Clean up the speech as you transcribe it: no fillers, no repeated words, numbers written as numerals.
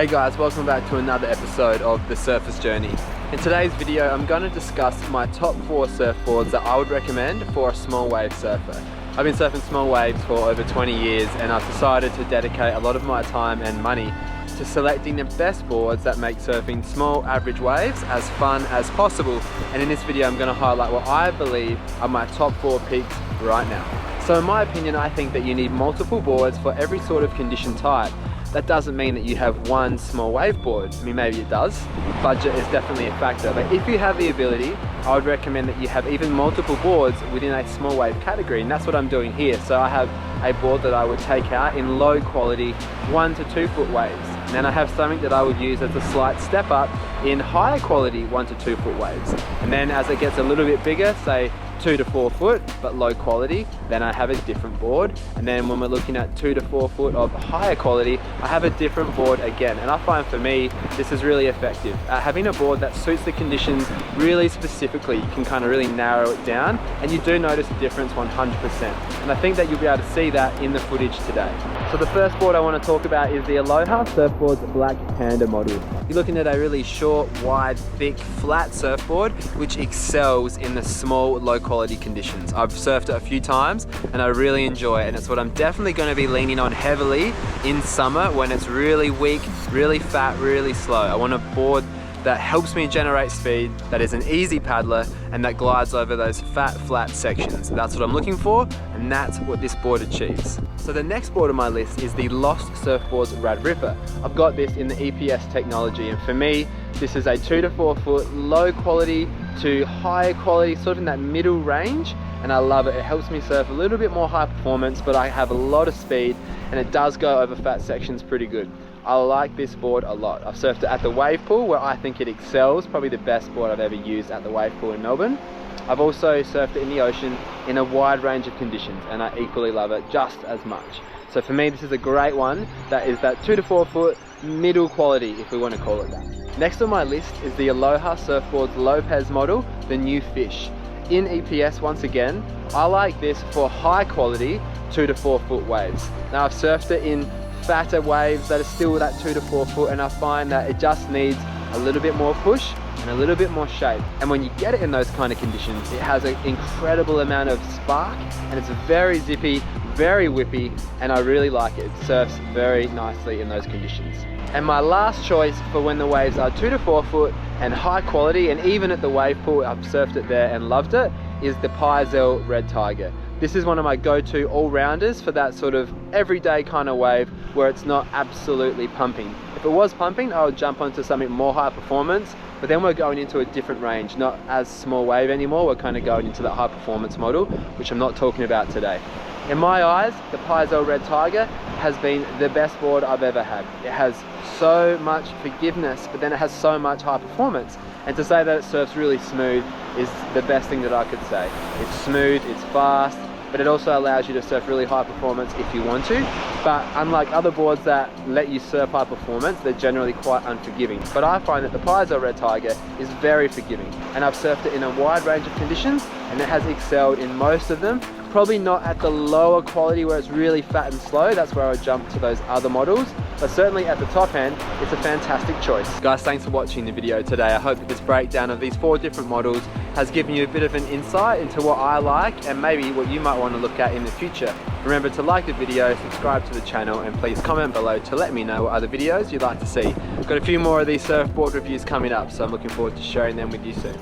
Hey guys, welcome back to another episode of The Surfer's Journey. In today's video, I'm going to discuss my top 4 surfboards that I would recommend for a small wave surfer. I've been surfing small waves for over 20 years and I've decided to dedicate a lot of my time and money to selecting the best boards that make surfing small average waves as fun as possible. And in this video, I'm going to highlight what I believe are my top 4 picks right now. So in my opinion, I think that you need multiple boards for every sort of condition type. That doesn't mean that you have one small wave board. I mean, maybe it does. Budget is definitely a factor. But if you have the ability, I would recommend that you have even multiple boards within a small wave category. And that's what I'm doing here. So I have a board that I would take out in low quality 1 to 2 foot waves. And then I have something that I would use as a slight step up in higher quality 1 to 2 foot waves. And then as it gets a little bit bigger, say 2 to 4 foot, but low quality, then I have a different board. And then when we're looking at 2 to 4 foot of higher quality, I have a different board again. And I find for me, this is really effective. Having a board that suits the conditions really specifically, you can kind of really narrow it down, and you do notice a difference 100%. And I think that you'll be able to see that in the footage today. So the first board I want to talk about is the Aloha Surfboards Black Panda model. You're looking at a really short, wide, thick, flat surfboard, which excels in the small, low quality conditions. I've surfed it a few times and I really enjoy it, and it's what I'm definitely going to be leaning on heavily in summer when it's really weak, really fat, really slow. I want a board that helps me generate speed, that is an easy paddler, and that glides over those fat, flat sections. That's what I'm looking for, and that's what this board achieves. So the next board on my list is the Lost Surfboards Rad Ripper. I've got this in the EPS technology, and for me, this is a 2 to 4 foot, low quality to higher quality, sort of in that middle range, and I love it. It helps me surf a little bit more high performance, but I have a lot of speed, and it does go over fat sections pretty good. I like this board a lot. I've surfed it at the wave pool where I think it excels, probably the best board I've ever used at the wave pool in Melbourne. I've also surfed it in the ocean in a wide range of conditions, and I equally love it just as much. So for me, this is a great one that is that 2 to 4 foot middle quality, if we want to call it that. Next on my list is the Aloha Surfboards Lopez model, the new fish. In EPS once again, I like this for high quality 2 to 4 foot waves. Now I've surfed it in fatter waves that are still that 2 to 4 foot, and I find that it just needs a little bit more push and a little bit more shape. And when you get it in those kind of conditions, it has an incredible amount of spark, and it's very zippy, very whippy, and I really like it. It surfs very nicely in those conditions. And my last choice for when the waves are 2 to 4 foot and high quality, and even at the wave pool, I've surfed it there and loved it, is the Patagonia Red Tiger. This is one of my go-to all-rounders for that sort of everyday kind of wave where it's not absolutely pumping. If it was pumping, I would jump onto something more high performance, but then we're going into a different range, not as small wave anymore. We're kind of going into that high performance model, which I'm not talking about today. In my eyes, the Patagonia Red Tiger has been the best board I've ever had. It has so much forgiveness, but then it has so much high performance. And to say that it surfs really smooth is the best thing that I could say. It's smooth, it's fast, but it also allows you to surf really high performance if you want to. But unlike other boards that let you surf high performance, they're generally quite unforgiving. But I find that the Patagonia Red Tiger is very forgiving, and I've surfed it in a wide range of conditions, and it has excelled in most of them. Probably not at the lower quality where it's really fat and slow. That's where I would jump to those other models, but certainly at the top end, it's a fantastic choice. Guys, thanks for watching the video today. I hope that this breakdown of these 4 different models has given you a bit of an insight into what I like and maybe what you might want to look at in the future. Remember to like the video, subscribe to the channel, and please comment below to let me know what other videos you'd like to see. I've got a few more of these surfboard reviews coming up, so I'm looking forward to sharing them with you soon.